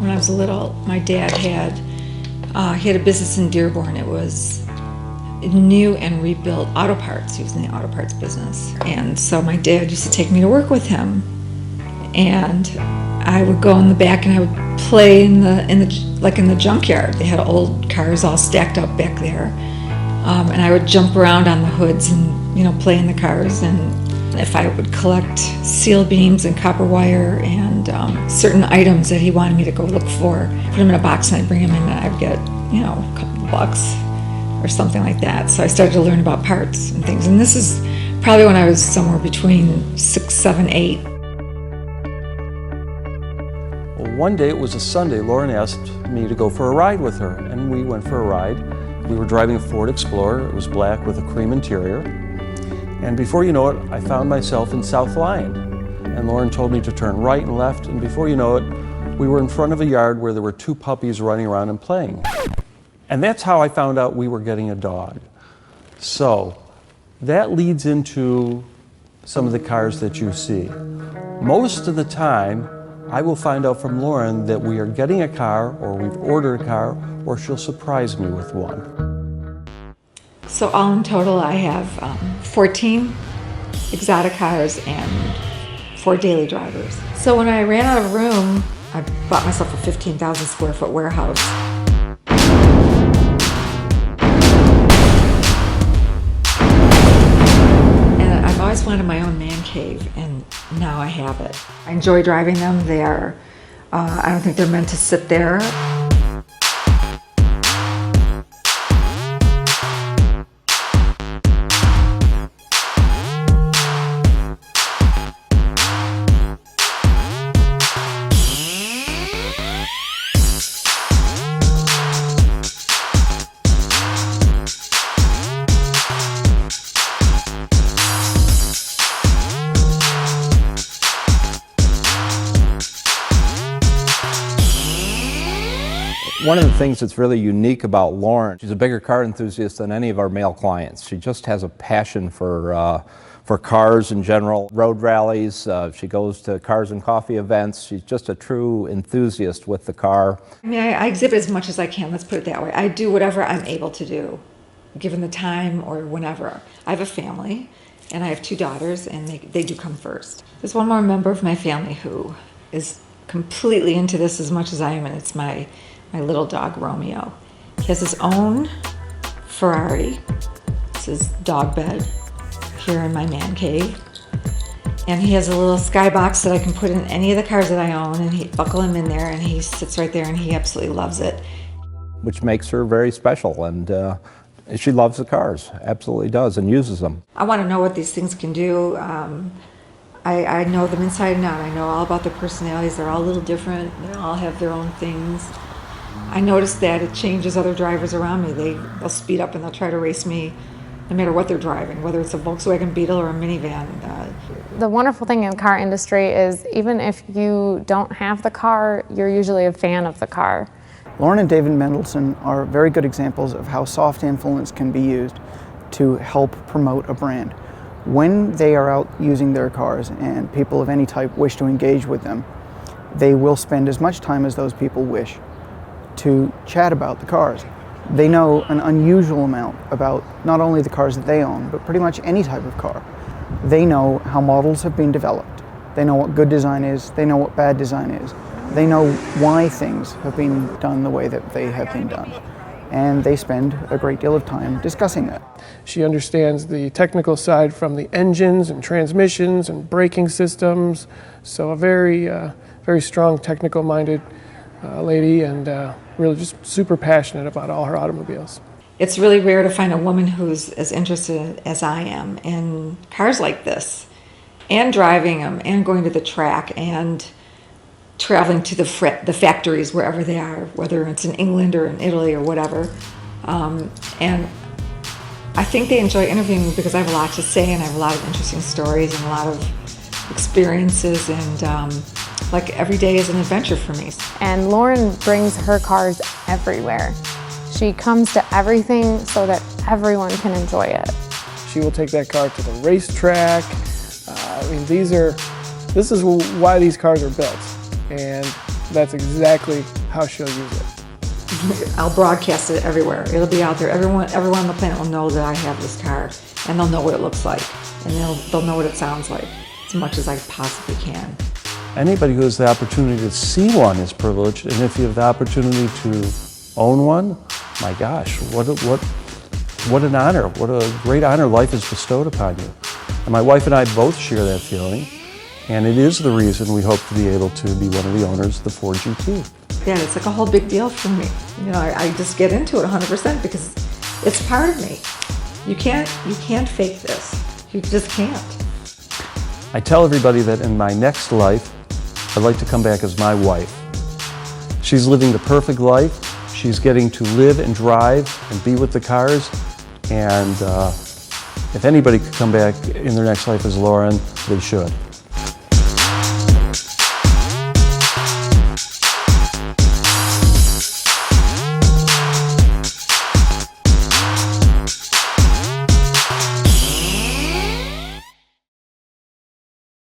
When I was little, my dad he had a business in Dearborn. It was new and rebuilt auto parts. He was in the auto parts business. And so my dad used to take me to work with him. And I would go in the back and I would play in the junkyard. They had old cars all stacked up back there. And I would jump around on the hoods and, play in the cars. And if I would collect steel beams and copper wire and certain items that he wanted me to go look for, put them in a box and I'd bring them in and I'd get, a couple bucks or something like that. So I started to learn about parts and things. And this is probably when I was somewhere between 6, 7, 8. Well, one day, it was a Sunday, Lauren asked me to go for a ride with her, and we went for a ride. We were driving a Ford Explorer. It was black with a cream interior. And before you know it, I found myself in South Lyon. And Lauren told me to turn right and left, and before you know it, we were in front of a yard where there were 2 puppies running around and playing. And that's how I found out we were getting a dog. So that leads into some of the cars that you see. Most of the time, I will find out from Lauren that we are getting a car, or we've ordered a car, or she'll surprise me with one. So all in total, I have 14 exotic cars and 4 daily drivers. So when I ran out of room, I bought myself a 15,000 square foot warehouse. And I've always wanted my own man cave, and now I have it. I enjoy driving them. I don't think they're meant to sit there. One of the things that's really unique about Lauren, she's a bigger car enthusiast than any of our male clients. She just has a passion for cars in general, road rallies. She goes to cars and coffee events. She's just a true enthusiast with the car. I exhibit as much as I can, let's put it that way. I do whatever I'm able to do, given the time or whenever. I have a family, and I have 2 daughters, and they do come first. There's one more member of my family who is completely into this as much as I am, and it's my little dog, Romeo. He has his own Ferrari. It's his dog bed here in my man cave. And he has a little skybox that I can put in any of the cars that I own, and he buckle him in there, and he sits right there, and he absolutely loves it. Which makes her very special, and she loves the cars, absolutely does, and uses them. I want to know what these things can do. I know them inside and out. I know all about their personalities. They're all a little different. They all have their own things. I noticed that it changes other drivers around me. They'll speed up and they'll try to race me no matter what they're driving, whether it's a Volkswagen Beetle or a minivan. The wonderful thing in the car industry is even if you don't have the car, you're usually a fan of the car. Lauren and David Mendelson are very good examples of how soft influence can be used to help promote a brand. When they are out using their cars and people of any type wish to engage with them, they will spend as much time as those people wish to chat about the cars. They know an unusual amount about not only the cars that they own, but pretty much any type of car. They know how models have been developed. They know what good design is. They know what bad design is. They know why things have been done the way that they have been done. And they spend a great deal of time discussing that. She understands the technical side from the engines and transmissions and braking systems. So a very strong technical-minded lady, and really just super passionate about all her automobiles. It's really rare to find a woman who's as interested as I am in cars like this, and driving them, and going to the track, and traveling to the factories wherever they are, whether it's in England or in Italy or whatever. And I think they enjoy interviewing me because I have a lot to say, and I have a lot of interesting stories and a lot of experiences, and like every day is an adventure for me. And Lauren brings her cars everywhere. She comes to everything so that everyone can enjoy it. She will take that car to the racetrack. This is why these cars are built. And that's exactly how she'll use it. I'll broadcast it everywhere. It'll be out there. Everyone on the planet will know that I have this car, and they'll know what it looks like, and they'll know what it sounds like, as much as I possibly can. Anybody who has the opportunity to see one is privileged, and if you have the opportunity to own one, my gosh, what an honor, what a great honor life has bestowed upon you. And my wife and I both share that feeling, and it is the reason we hope to be able to be one of the owners of the Ford GT. Yeah, it's like a whole big deal for me. You know, I just get into it 100% because it's part of me. You can't fake this. You just can't. I tell everybody that in my next life, I'd like to come back as my wife. She's living the perfect life. She's getting to live and drive and be with the cars. And if anybody could come back in their next life as Lauren, they should.